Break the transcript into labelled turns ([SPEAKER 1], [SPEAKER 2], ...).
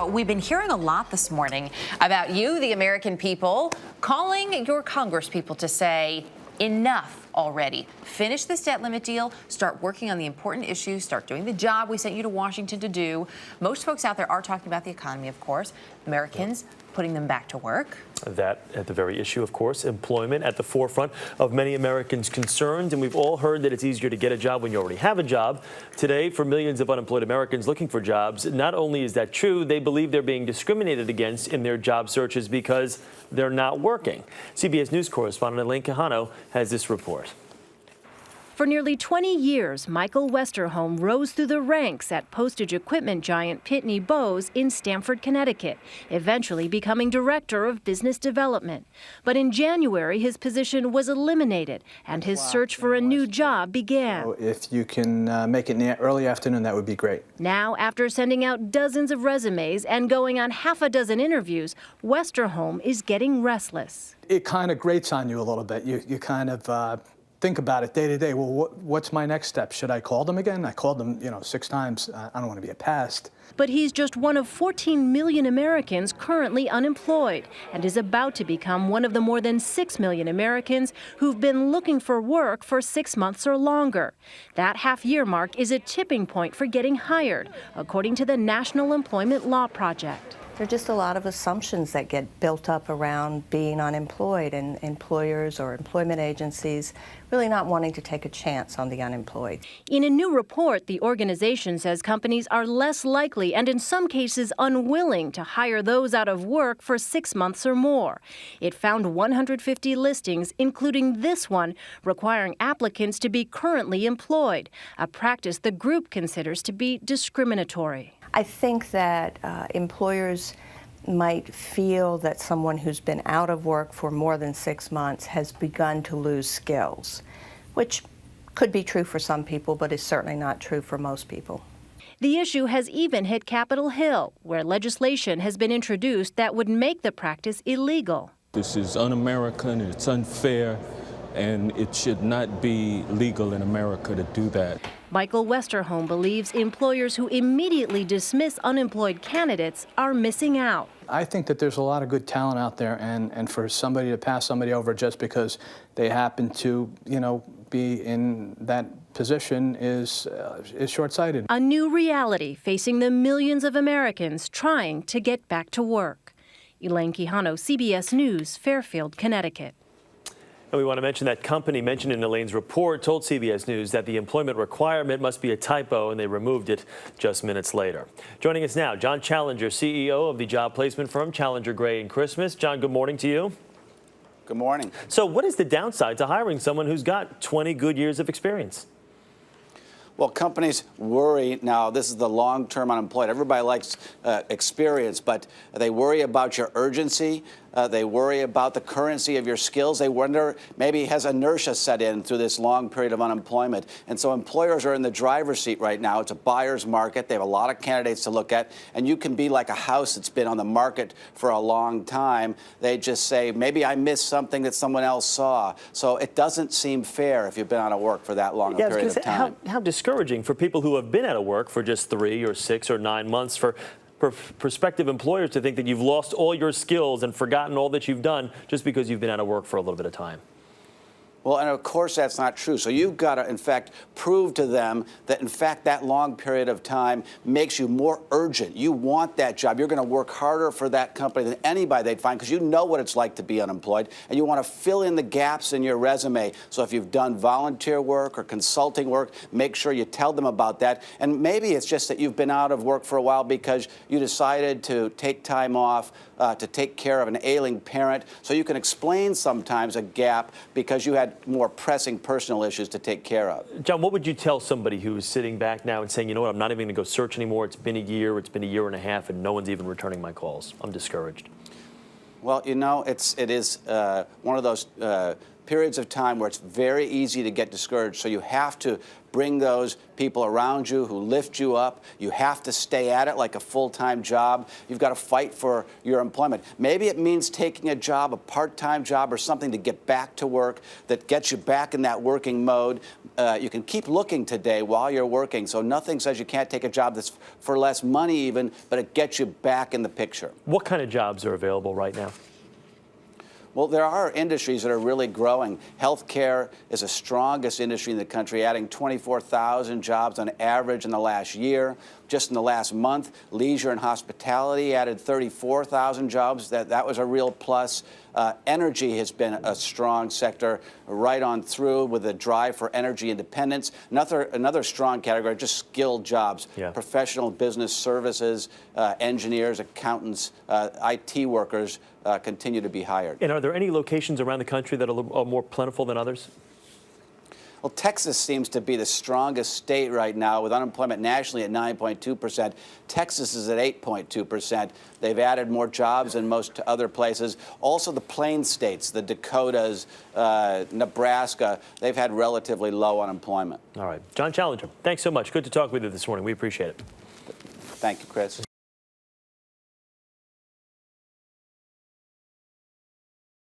[SPEAKER 1] We've been hearing a lot this morning about you, the American people, calling your congresspeople to say enough already. Finish this debt limit deal, start working on the important issues, start doing the job we sent you to Washington to do. Most folks out there are talking about the economy, of course. Americans putting them back to work.
[SPEAKER 2] That at the very issue, of course, employment at the forefront of many Americans' concerns. And we've all heard that it's easier to get a job when you already have a job. Today, for millions of unemployed Americans looking for jobs, not only is that true, they believe they're being discriminated against in their job searches because they're not working. CBS News correspondent Elaine Quijano has this report.
[SPEAKER 3] For nearly 20 years, Michael Westerholm rose through the ranks at postage equipment giant Pitney Bowes in Stamford, Connecticut, eventually becoming director of business development. But in January, his position was eliminated, and his search for a new job began.
[SPEAKER 4] So if you can make it in the early afternoon, that would be great.
[SPEAKER 3] Now, after sending out dozens of resumes and going on half a dozen interviews, Westerholm is getting restless.
[SPEAKER 4] It kind of grates on you a little bit. You kind of think about it day to day. Well, what's my next step? Should I call them again? I called them, 6 times. I don't want to be a pest.
[SPEAKER 3] But he's just one of 14 million Americans currently unemployed and is about to become one of the more than 6 million Americans who've been looking for work for 6 months or longer. That half-year mark is a tipping point for getting hired, according to the National Employment Law Project.
[SPEAKER 5] There are just a lot of assumptions that get built up around being unemployed, and employers or employment agencies really not wanting to take a chance on the unemployed.
[SPEAKER 3] In a new report, the organization says companies are less likely and in some cases unwilling to hire those out of work for 6 months or more. It found 150 listings, including this one, requiring applicants to be currently employed, a practice the group considers to be discriminatory.
[SPEAKER 5] I think that employers might feel that someone who's been out of work for more than 6 months has begun to lose skills, which could be true for some people, but is certainly not true for most people.
[SPEAKER 3] The issue has even hit Capitol Hill, where legislation has been introduced that would make the practice illegal.
[SPEAKER 6] This is un-American, it's unfair, and it should not be legal in America to do that.
[SPEAKER 3] Michael Westerholm believes employers who immediately dismiss unemployed candidates are missing out.
[SPEAKER 4] I think that there's a lot of good talent out there, and for somebody to pass somebody over just because they happen to, be in that position is short-sighted.
[SPEAKER 3] A new reality facing the millions of Americans trying to get back to work. Elaine Quijano, CBS News, Fairfield, Connecticut.
[SPEAKER 2] And we want to mention that company mentioned in Elaine's report told CBS News that the employment requirement must be a typo, and they removed it just minutes later. Joining us now, John Challenger, CEO of the job placement firm Challenger Gray and Christmas. John, good morning to you.
[SPEAKER 7] Good morning.
[SPEAKER 2] So what is the downside to hiring someone who's got 20 good years of experience?
[SPEAKER 7] Well, companies worry now. This is the long-term unemployed. Everybody likes experience, but they worry about your urgency. They worry about the currency of your skills. They wonder maybe has inertia set in through this long period of unemployment. And so employers are in the driver's seat right now. It's a buyer's market. They have a lot of candidates to look at. And you can be like a house that's been on the market for a long time. They just say, maybe I missed something that someone else saw. So it doesn't seem fair if you've been out of work for that long a period of time.
[SPEAKER 2] How discouraging for people who have been out of work for just 3 or 6 or 9 months for prospective employers to think that you've lost all your skills and forgotten all that you've done just because you've been out of work for a little bit of time.
[SPEAKER 7] Well, and of course that's not true. So you've got to, in fact, prove to them that, in fact, that long period of time makes you more urgent. You want that job. You're going to work harder for that company than anybody they'd find because you know what it's like to be unemployed, and you want to fill in the gaps in your resume. So if you've done volunteer work or consulting work, make sure you tell them about that. And maybe it's just that you've been out of work for a while because you decided to take time off to take care of an ailing parent. So you can explain sometimes a gap because you had more pressing personal issues to take care of.
[SPEAKER 2] John, what would you tell somebody who is sitting back now and saying, you know what, I'm not even going to go search anymore. It's been a year and a half, and no one's even returning my calls. I'm discouraged.
[SPEAKER 7] Well, it is one of those periods of time where it's very easy to get discouraged. So you have to bring those people around you who lift you up. You have to stay at it like a full-time job. You've got to fight for your employment. Maybe it means taking a job, a part-time job or something to get back to work that gets you back in that working mode. You can keep looking today while you're working, so nothing says you can't take a job that's for less money even, but it gets you back in the picture.
[SPEAKER 2] What kind of jobs are available right now?
[SPEAKER 7] Well, there are industries that are really growing. Healthcare is the strongest industry in the country, adding 24,000 jobs on average in the last year. Just in the last month, leisure and hospitality added 34,000 jobs. That was a real plus. Energy has been a strong sector right on through with a drive for energy independence. Another strong category, just skilled jobs, professional business services, engineers, accountants, IT workers continue to be hired.
[SPEAKER 2] And are there any locations around the country that are more plentiful than others?
[SPEAKER 7] Well, Texas seems to be the strongest state right now, with unemployment nationally at 9.2%. Texas is at 8.2%. They've added more jobs than most other places. Also, the Plains states, the Dakotas, Nebraska, they've had relatively low unemployment.
[SPEAKER 2] All right. John Challenger, thanks so much. Good to talk with you this morning. We appreciate it.
[SPEAKER 7] Thank you, Chris.